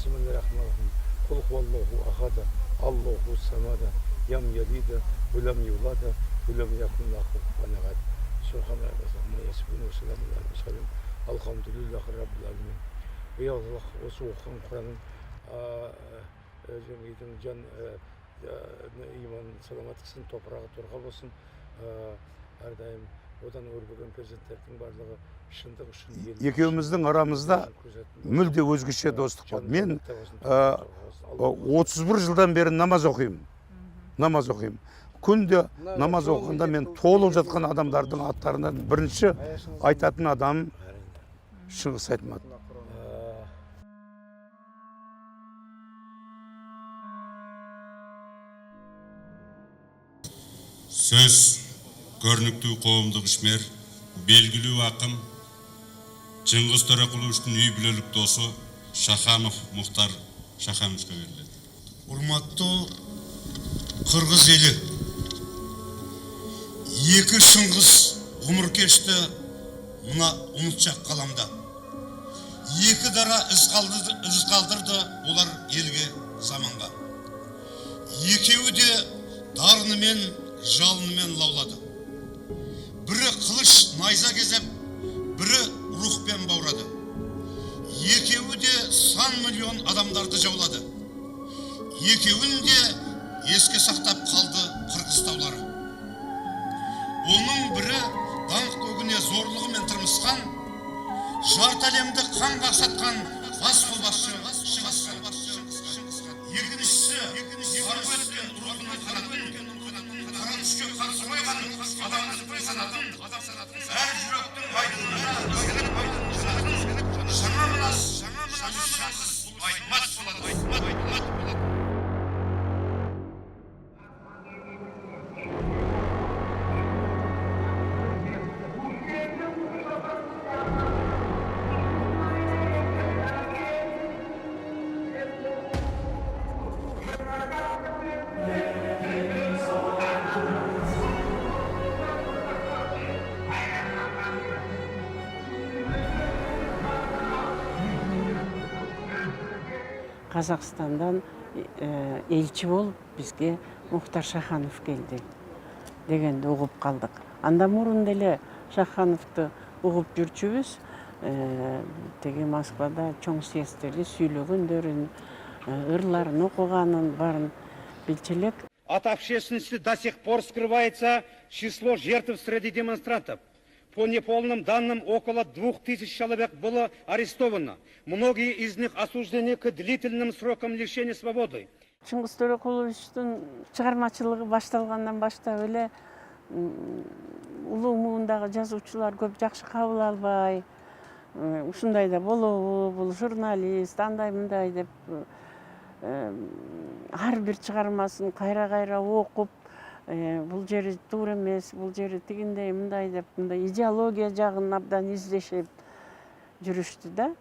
Bismillahirrahmanirrahim. Kul huvallahu ahada, Allahu samada, yam yalida, ve lem yulada, ve lem yakun lahu kufuven ahad. Subhanallah, amma yasifun ve selamun aleyhi ve sellem. Elhamdülillahi rabbil alamin. Ey Allah, осы оқыған Құранның жаңағыдың жан иман саламаттықсын, топырағы торға болсын. Әрдайым одан өрбіген перзенттердің барлығы шындық үшін екеуміздің арамызда мүлде өзгеше достық бар. Мен 31 жылдан бері намаз оқимын. Күнде намаз оқығанда мен толып жатқан адамдардың аттарынан бірінші айтатын адам Шыңғыс Айтматов. Сөз көрнікті қоғамдық ішмер, белгілі ақын, Шыңғыс Төреқұловичтің үй білелік досы Шаханов Мұхтар Шахановқа беріледі. Урматты қырғыз елі, екі Шыңғыс ғұмыр кешті мына ұмытшақ қаламда. Екі дара із қалдырды олар елге заманға. Екеуі де дарынымен, жалынымен лаулады. Бірі қылыш найза кезеп, бірі рухпен баурады. Екеуі де сан миллион адамдарды жаулады. Екеуін де еске сақтап қалды қырғызтаулары. Оның бірі даңқ көгіне зорлығымен тырмысқан, жарты әлемді қан қақсатқан бас қолбасшы екіншісі қарғы өткен рухының қанатын, қыран үшке қарсы қойған адамдықтың санатын, әр жүректің айдынына жаңа мынас Айтмат болады. Қазақстандан елші болып бізге Мұхтар Шаханов келді дегенді ұғып қалдық. Анда мұрын деле Шахановты ұғып жүрчүбүз. Теге Москвада чоң съездтерде сүйлөгөндөрүн, ырларын окуганын барын билчелек. От общественности до сих пор скрывается число жертв среди демонстрантов. По неполным данным, около 2000 человек было арестовано. Многие из них осуждены к длительным срокам лишения свободы. Шыңғыс Төреқұловичтің шығармашылығы башталғандан баштап эле улуу муундағы жазуучулар көп жакшы кабыл албай, ушундай да болобу, бул журналист, андай мындай деп ар бир чыгармасын кайра окуп, бул жери туура эмес, бул жери тигиндей мындай деп, мындай идеология жагын абдан издешип жүрүштү да.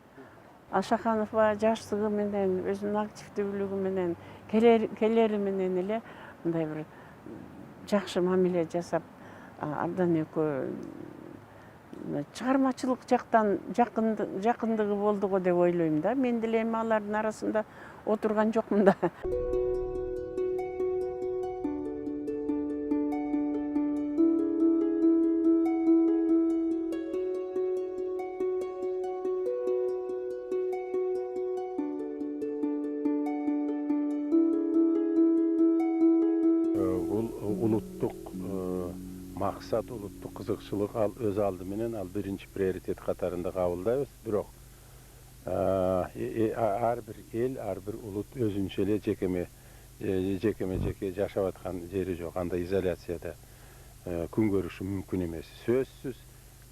Шаханов жаштыгы менен, өзүнүн активдүүлүгү менен, келери менен эле мындай бир жакшы мамиле жасап, абдан экөө чыгармачылык жактан жакындыгы болду го деп ойлойм да. Мен деле эми алардын арасында отурган жокмун да. Мақсат улуттук кызыкчылык өз алды менен ал биринчи приоритет катарында кабылдайбыз. Бирок ар бир эл, ар бир улут өзүнчө эле жеке жашап аткан жери жок. Анда изоляцияда күн көрүшү мүмкүн эмес. Сөзсүз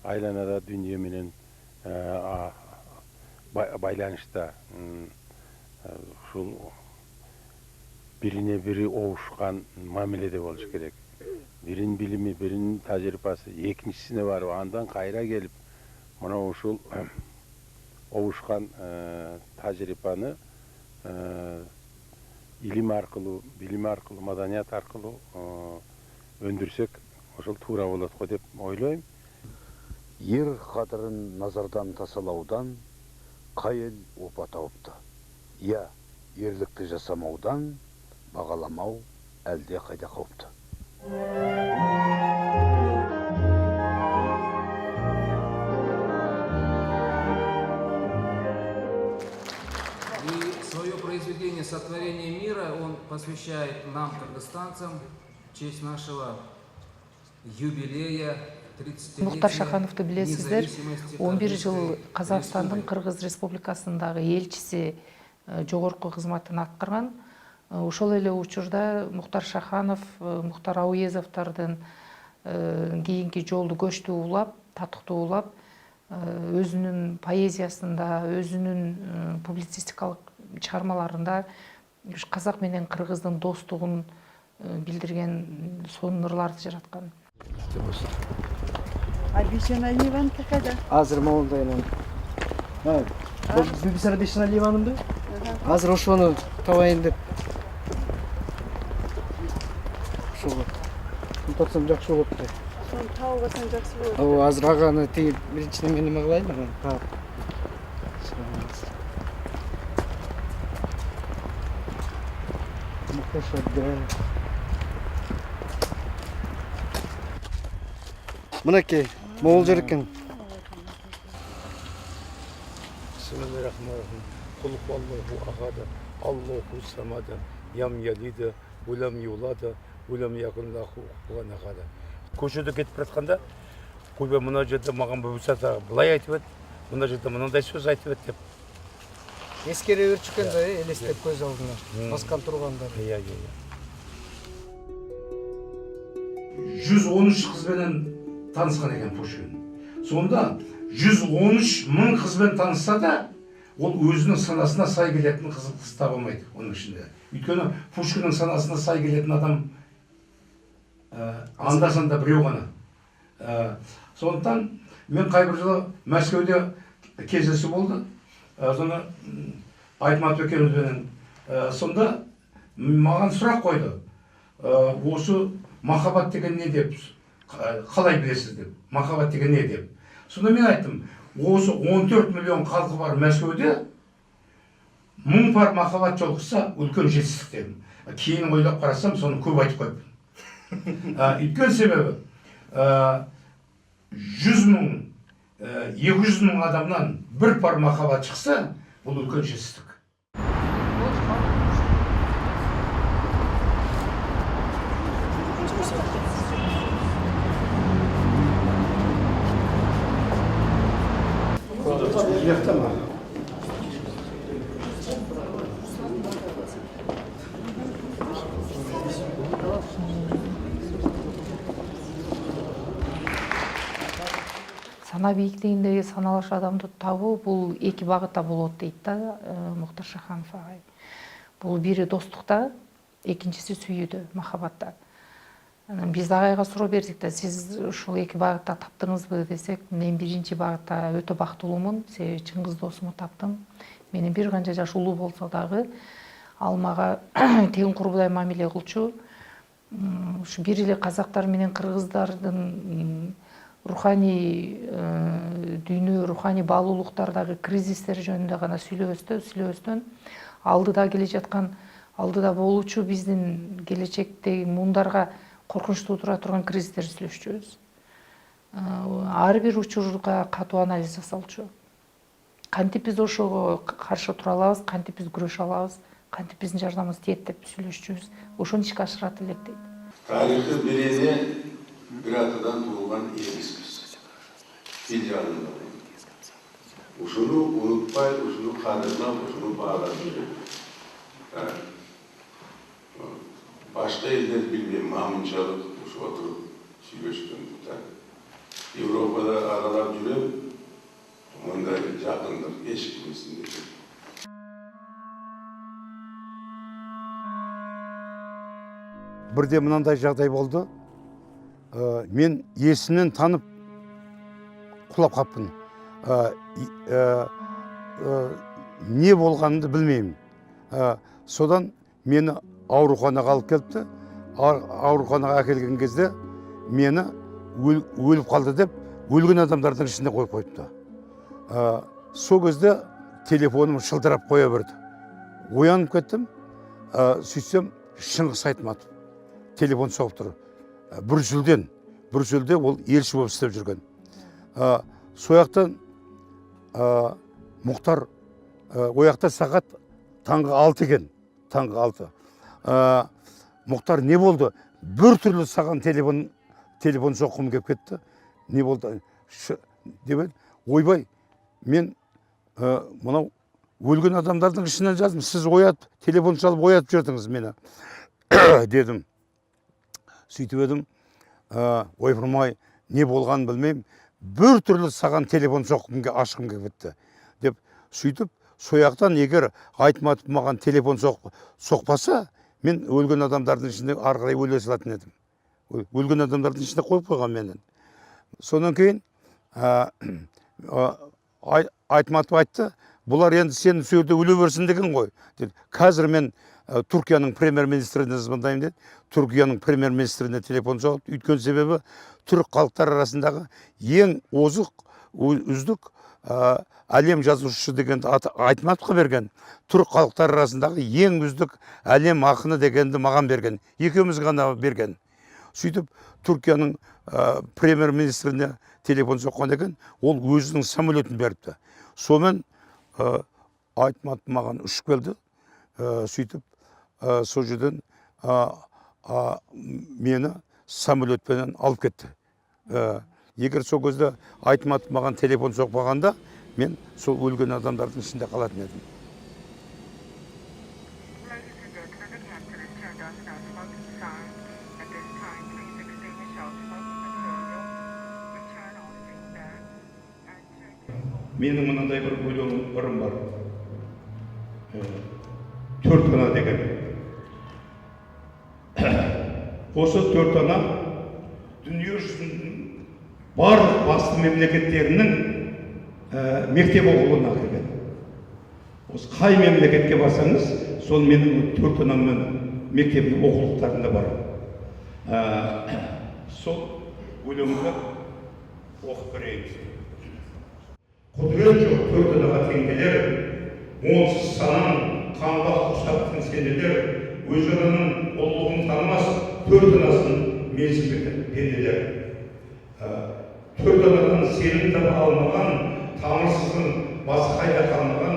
айланада дүйнө менен байланышта ушул бирине бири оушкан мамиледе болуш керек. Birinin bilimi, birinin tecrübesi, ekіншisine var. Andan kayra gelip, bana uşul ovuşkan tecrübeni ilim arqılı, bilim arqılı, madaniyat arqılı öndürsek, uşul tuğra oladı dep oylayım. Ер қадірін назардан тасалаудан қай ел опа тауыпты. Я ерлікті жасамаудан бағаламау әлде қайда қауіпті. И свое произведение «Сотворение мира» он посвящает нам, кыргызстанцам, в честь нашего юбилея 30-летия Мұхтар Шахановты білесіздер, независимости 11 жыл Кыргызской Қазақстанның Республики. Қырғыз Республикасындағы елшісі жоғарғы қызметін атқарған. Ошол эле учурда Мұхтар Шаханов, Мұхтар Ауезовтардын кейинки жолду көчтү улап, татыктуу улап, өзүнүн поэзиясында, өзүнүн публицистикалык чыгармаларында казак менен кыргыздын достугун билдирген сонун ырларды жараткан. А Бишена Ливан какая? Азыр молдайынан. Бибисара Бишена Ливанымды? Азыр ошону табайын деп. Ошого. Тапсам жакшы болот да. Son tavgasın jaksı bolot. О, азыр аганы тиги биринчиден мен неме кылайын ага. Таап. Мынакей, могул жер экен. Bismillahirrahmanirrahim. Kul huvallahu ahad. Allahu samad. Yam yalid. Ulam yulad. Ulam yakun lahu kufuwan ahad. Көшеде кетіп жатқанда көбе мына жерде маған бұлсата былай айтып еді, мына жерде мынандай сөз айтып еді деп. Эскере өрчүккен да элестеп көз алдына. Баскан тургандар. Иә, иә, иә. 113 қызбенен танысқан екен Пушкин. Сонда 113 мың қызбен танысса да, ол өзінің санасына сай келетін қыз таба алмайды оның ішінде. Өйткені Пушкиннің санасына сай келетін адам анда-санда біреу ғана. Сондықтан мен қайбір жылы Мәскеуде кездесу болды. Соны Айтмат Өкеновпенен. Сонда маған сұрақ қойды. Осы махаббат деген не деп, қалай білесіз деп, махаббат деген не деп. Сонда мен айттым, осы 14 миллион халқы бар Мәскеуде 1000 пар махаббат жолықса үлкен жетістік дедім. Кейін ойлап қарасам, соны көп айтып қойып. Өйткені себебі 100 мың, 200 мың адамнан бір пар махаббат шықса, бұл үлкен жетістік. Сана биіктігіндегі саналаш адамды табу бұл екі бағытта болот дейт да Мұхтар Шаханов агай. Бұл бири достукта, экинчиси сүйүүдө, махаббатта. Биз агайга суроо бердик да, сиз ушул эки багытта таптыңызбы десек, мен биринчи багытта өтө бактылуумун, себеби чыңгыз досумду таптым. Менин бир канча жаш улуу болсо дагы ал мага тең курбудай мамиле кылчу. Ушу бир эле казактар менен кыргыздардын руханий дүйнө, руханий баалуулуктардагы кризистер жөнүндө гана сүйлөбөстөн алдыда келе жаткан, алдыда болуучу биздин келечектеги муундарга коркунучтуу тура турган кризистерди сүйлөшчүбүз. Ар бир учурга катуу анализ жасалчу. Кантип биз ошого каршы тура алабыз, кантип биз күрөшө алабыз, кантип биздин жардамыбыз тиет деп сүйлөшчүбүз. Ошону ишке ашырат элек дейт. Тарихы бирене bir atadan tuğulgan eğriz. İlcanında. Uşunu unutmay, uşunu kadırlam, uşunu bağlanır. Başka eller bilmeyeyim, mamınçalık, uşu oturup süйлөшкөн. Avrupa'da aralar жүрөp, onda yakındır, eşkimizin dedi. Бірде мынандай жағдай болды. Мен есімнен танып құлап қаппын. Не болғанымды білмеймін. Содан мені ауруханаға алып келіпті. Ауруханаға әкелген кезде мені өліп қалды деп өлген адамдардың ішінде қойып қойыпты. Сол кезде телефоным шылдырап қоя берді. оянып кеттім. Сөйтсем Шыңғыс Айтматов телефон соғып тұр. Брюссельде ол елші болып істеп жүрген. Сояқтан Мұхтар ояқта сағат таңғы 6 екен. Таңғы 6. Мұхтар не болды? Бір түрлі саған телефон соққым кеп кетті. Не болды? Деп ойбай, мен мынау өлген адамдардың ішінен жаздым. Сіз телефон шалып оятып жүрдіңіз мені. Дедім. Сөйтіп едім, ойпырмай, не болғанын білмеймін. Бір түрлі саған телефон ашқым кеп кетті. Деп сөйтіп, сояқтан егер Айтматов маған телефон соқпаса, мен өлген адамдардың ішінде ары қарай өле салатын едім. Өлген адамдардың ішінде қойып қойған менен. Сонан кейін Айтматов айтты, бұлар енді сен сөйде өле берсін деген ғой. Қазір мен Түркияның премьер-министріне звондаймын деді. Түркияның премьер-министріне телефон соғып, өйткен себебі түрік халықтар арасындағы ең үздік әлем жазушысы дегенді Айтматовқа берген. Түрік халықтар арасындағы ең үздік әлем ақыны дегенді маған берген. Екеуміз ғана берген. Сөйтіп Түркияның премьер-министріне телефон соққан деген, ол өзінің самолетін беріпті. Сомен Айтматов маған ұшып келді. Сөйтіп сол жерден мені самолетпенен алып кетті. Егер сол кезде Айтматов маған телефон соқпағанда, мен сол өлген адамдардың ішінде қалатын едім. Менің мынандай бір өлеңім бар. Төрт ана деген. Осы төрт ана дүние жүзінің барлық басты мемлекеттерінің мектеп оқулығына кірген. Осы қай мемлекетке барсаңыз, сол менің төрт анамның мектебінің оқулықтарында бар. Сол өлеңді оқып берейін. Құдірет жоқ төрт анаға теңгелер, онсыз санан қанға құшақтың сенелер, өз ананың ұлылығын танымас, төрт анасын менсінбеген пенделер. Төрт анадан сенім таба алмаған, тамырсыздың басы қайда қалмаған,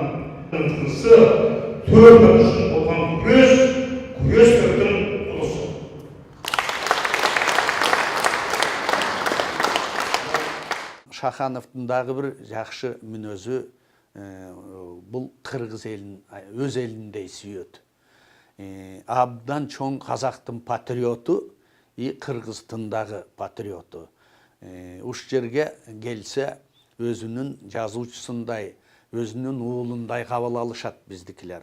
тынысы төрт ана үшін болған күрес төрттің ұлысы. Шахановтың дағы бір жақшы мінезі бұл қырғыз елін, өз еліндей сүйеді. Абдан чоң қазақтың патриоты, қырғызтындағы патриоты. Уш жерге келсе, өзінің жазушысындай, өзінің уылындай қабыл алышат біздікілер.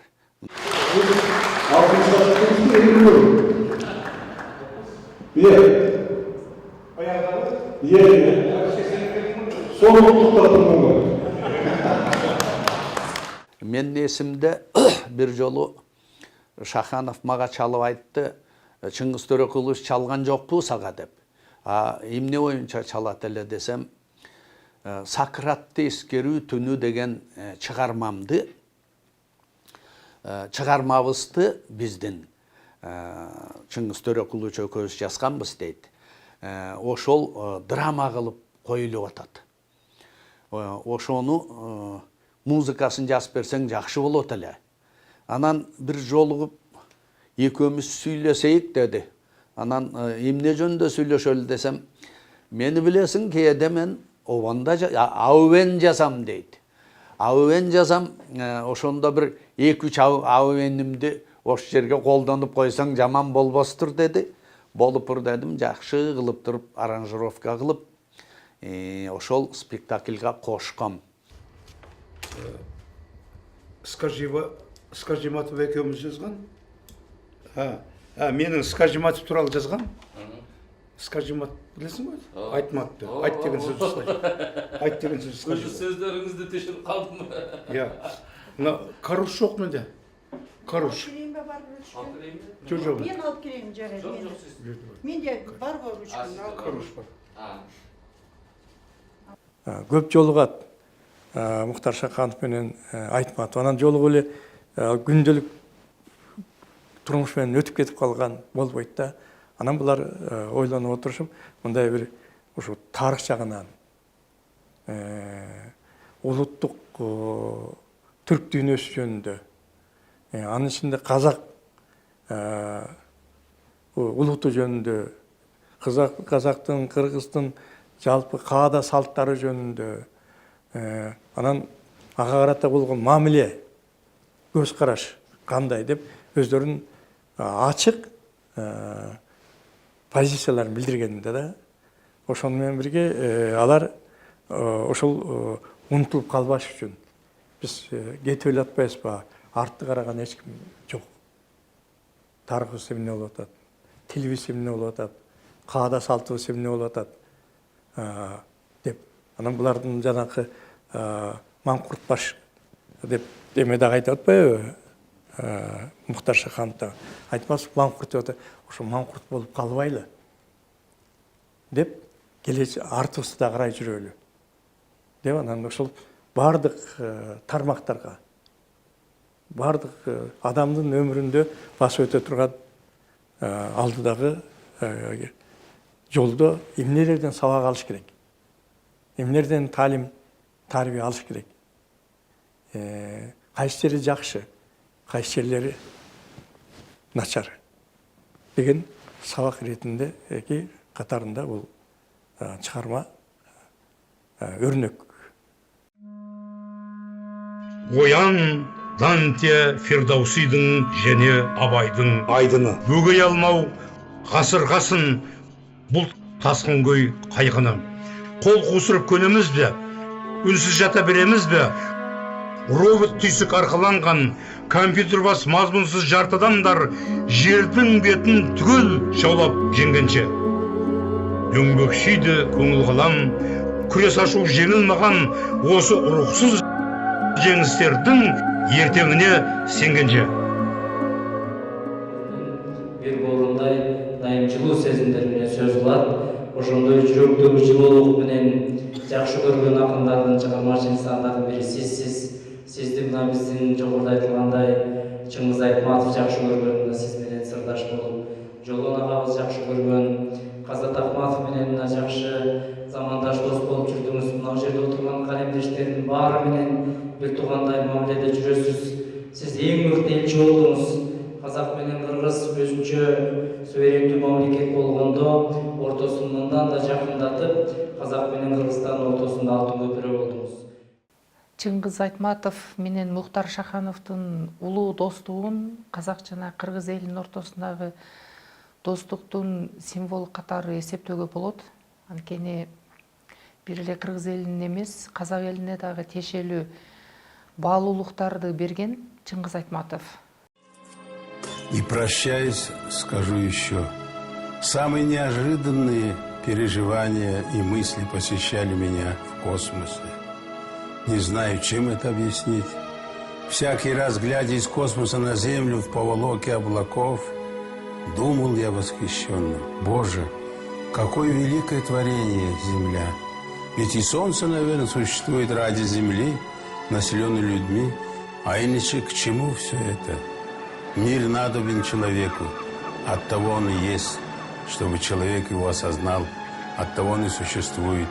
Мен есімде бір жолы Шаханов маға чалып айтты, Чыңгыз Төреқұлович чалған жоқ бұл саға деп. Емне ойынша чалат әлі десем, Сократты ескеру түні деген шығармамды, шығармабызды біздің Чыңгыз Төреқұлович өкөз жазғанбыз дейді. Ошол драма қылып қойылып атады. Ошону музыкасын жазып берсең жақшы болады әлі. Анан бір жолығып екеуміз сөйлесейік деді. Анан емне жөнінде сөйлешелі десем, мені білесің кейде мен ованда ауен жазам дейді. Ауен жазам, ошонда бір 2-3 ауенімді ош жерге қолданып қойсаң жаман болбастыр деді. Болыпыр дедім, жақшы қылып тұрып, аранжировка қылып, ошол спектакльға қошқам. Скажиматов екеуміз жазған? Менің Скажиматов туралы жазған? Скажиматов білесің ғой? Айтматты. Айт деген сөз ұстайды. Айт деген сөз ұстайды. Сөздеріңізді тешіріп қалдым. Каруш жоқ менде. Каруш. Жоқ. Мен алып келейін жарайды. Менде бар ғой ручка. Каруш бар. Көп жолығат Мұхтар Шаханов менен Айтматов. Анан жолығып эле күнделік турмуш менен өтүп кетип калган болбойт да. Анан булар ойлонуп отурушуп, мындай бир ушу тарых жагынан улуттук түрк дүйнөсү жөнүндө, анын ичинде казак улуту жөнүндө, казактын, кыргыздын жалпы каада салттары жөнүндө, анан ага карата болгон мамиле, көз караш кандай деп өздөрүн ачык позицияларын билдиргенде да. Ошону менен бирге алар ошол унутулуп калбаш үчүн биз кетип эле атпайбызбы? Артты караган эч ким жок. Тарыхыбыз эмне болуп атат, тилибиз эмне болуп атат, каада салтыбыз эмне болуп атат деп. Анан булардын жанакы маңкурт баш деп эме дагы айтып атпайбы? Мухтар Шаханов да айтмас, маңкурт деп атат. Ошо маңкурт болуп калбайлы деп, келечек артыбызды да карай жүрөлү деп, анан ошол бардык тармактарга, бардык адамдын өмүрүндө басып өтө турган алдыдагы жолдо эмнелерден сабак алыш керек, эмнелерден таалим тарбия алыш керек, кайсы жери жакшы, кайсы жерлери начар деген сабак иретинде катарында бул чыгарма өрнөк. Оян Данте Фирдаусидың және Абайдың айдыны. Бөгей алмау ғасырғасын бұл тасқын көй қайғыны. Қол қусырып көнеміз бе, үнсіз жата береміз бе? Робот түйсік арқаланған компьютер бас мазмұнсыз жарты адамдар жердің бетін түгел жаулап жеңгенше. Дөңбекшиді көңіл қалам, күрес ашу жеңілмаған осы рухсыз жеңістердің ертеңіне сенгенше. Бир боорундай дайым жылуу сезимдер менен сөз кылат. Ошондой жүрөктөгү жылуулук менен жакшы көргөн акындардын чыгармачыл инсандардын бири сизсиз. Сизди мына биздин жогоруда айтылгандай Чыңгыз Айтматов жакшы көргөн, сиз менен сырдаш болуп, Жолон агабыз жакшы көргөн, Казат Акматов менен жакшы замандаш дос болуп жүрдүңүз. Мына жерде отурган калемдештердин баары менен бир туугандай мамиледе жүрөсүз. Сиз эң мыкты элчи болдуңуз. Казак менен кыргыз өзүнчө суверендүү мамлекет болгондо ортосун мындан да жакындатып, Казак менен Кыргызстандын ортосунда алтын көпүрө болдуңуз. Чыңгыз Айтматов менен Мухтар Шахановдун улуу достугун казак жана кыргыз элинин ортосундагы достуктун символу катары эсептөөгө болот. Анткени бир эле кыргыз элине эмес, казак элине дагы тиешелүү баалуулуктарды берген Чыңгыз Айтматов. И прощаясь, скажу еще. Самые неожиданные переживания и мысли посещали меня в космосе. Не знаю, чем это объяснить. Всякий раз, глядя из космоса на Землю в поволоке облаков, думал я восхищенно: Боже, какое великое творение Земля! Ведь и Солнце, наверное, существует ради Земли, населенной людьми. А иначе к чему все это? Мир надобен человеку, оттого он и есть, чтобы человек его осознал, оттого он и существует.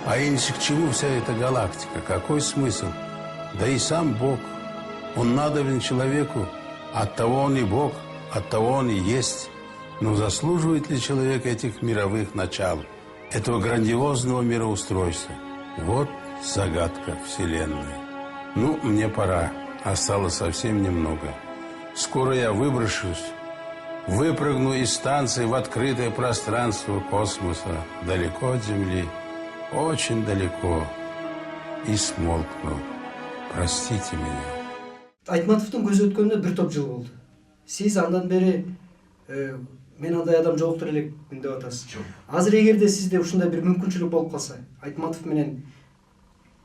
А иначе к чему вся эта галактика? Какой смысл? Да и сам Бог, он надобен человеку, оттого он и Бог, оттого он и есть. Но заслуживает ли человек этих мировых начал, этого грандиозного мироустройства? Вот загадка Вселенной. Ну, мне пора, осталось совсем немного. Скоро я выброшусь, выпрыгну из станции в открытое пространство космоса, далеко от Земли, очень далеко, и смолкну. Простите меня. Айтматовдун көзү өткөнүнө бир топ жыл болду. Сиз андан бери мен андай адам жоктур элекмин деп атасыз. Азыр эгерде сизде ушундай бир мүмкүнчүлүк болуп калса, Айтматов менен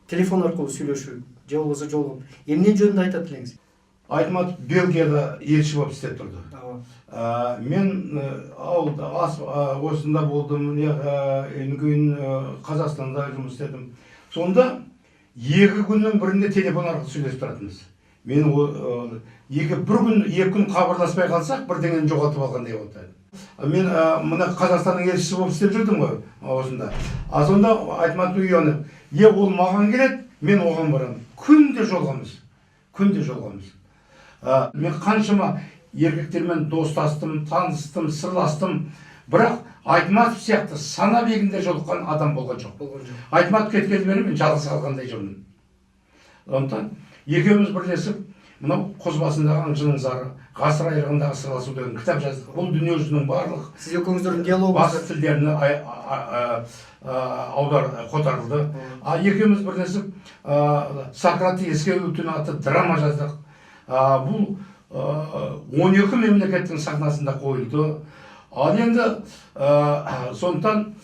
телефон аркылуу сүйлөшүү же болбосо жолугуп, эмне жөнүндө айтат элеңиз? Айтматов Белгияда елші болып істеп тұрды. Мен ауылда осында болдым, кейін Қазақстанда жұмыс істедім. Сонда екі күннің бірінде телефон арқылы сөйлесіп тұратынбыз. Мен екі күн хабарласпай қалсақ бірдеңені жоғалтып алғандай болды. Мен мына Қазақстанның елшісі болып істеп жүрдім ғой осында. Сонда Айтматов үйіне ол маған келеді, мен оған барамын. Күнде жолғамыз. Мен қаншама еркектермен достастым, таныстым, сырластым. Бірақ Айтматов сияқты сана бегінде жолыққан адам болған жоқ. Айтматов кеткеннен бері мен жалғыз қалғандай жүрмін. Сондықтан екеуміз бірлесіп, мынау Қозбасындағы аңшының зары, ғасыр айрығындағы сырласу деген кітап жаздық. Бұл дүниежүзінің барлық сіз екеуіңіздің диалогыңыз басты тілдеріне қотарылды. Екеуміз бірлесіп Сократы еске өтуіне атты драма жаздық. Бұл 12 мемлекеттің сахнасында қойылды. Ал енді сондықтан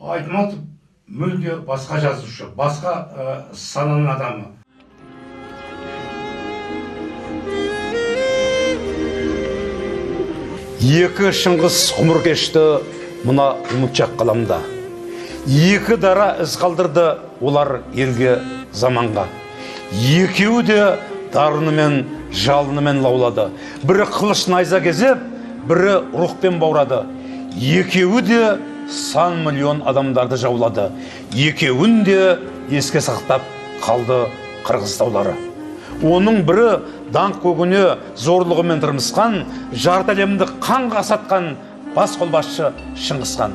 Айтматов мүлде басқа жазушы, басқа сананың адамы. Екі шыңғыс ғұмыр кешті мына ұмытшақ қаламда. Екі дара із қалдырды олар елге заманға. Екеуі де дарынымен, жалынымен лаулады. Бірі қылыш найза кезеп, бірі рухпен баурады. Екеуі де сан миллион адамдарды жаулады. Екеуін де еске сақтап қалды қырғызтаулары. Оның бірі даңқ көгіне зорлығымен тырмысқан, жарты әлемді қанға сатқан бас қолбасшы Шыңғысхан.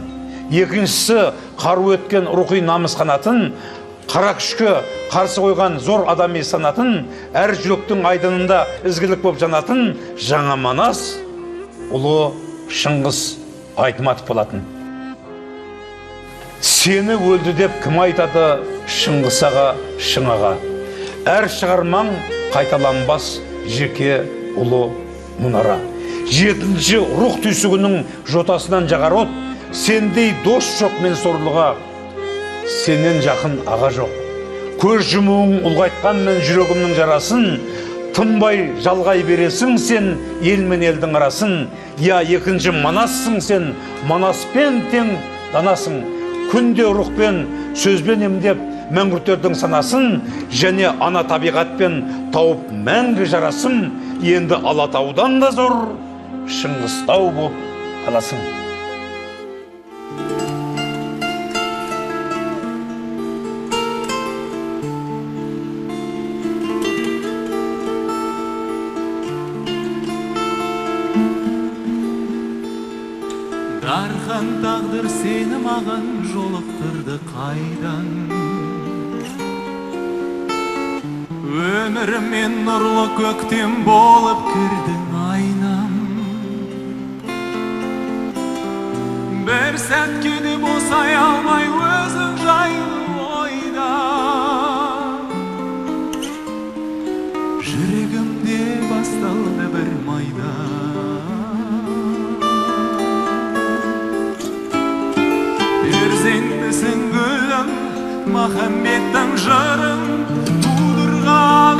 Екіншісі қару өткен рухи намыс қанатын, қара күшке қарсы қойған зор адами санатын, әр жүректің айдынында ізгілік болып жанатын жаңа Манас ұлы Шыңғыс Айтматов болатын. Сені өлді деп кім айтады Шыңғыс аға, Шыңаға? Әр шығармаң қайталанбас жеке ұлы мұнара. Жетінші рух түйсігінің жотасынан жағар от, сендей дос жоқ мен сорлыға, сенен жақын аға жоқ. Көз жұмуың ұлғайтқан мен жүрегімнің жарасын, тынбай жалғай бересің сен ел мен елдің арасын. Я екінші Манассың сен, Манаспен тең данасың. Күнде рухпен, сөзбен емдеп мәңгүрттердің санасын, және ана табиғатпен тауып мәңгі жарасым, енді Алатаудан да зор Шыңғыстау боп қаласың. Дархан тағдыр сені маған жолықтырды қайдан. Өмірімен нұрлы көктем болып кірдің айнам. Бір сәтке де босай алмай өзің жайлы ойда. Жүрегімде басталды бір майда. Перзентісің гүлім, махамбеттің жырын тудырған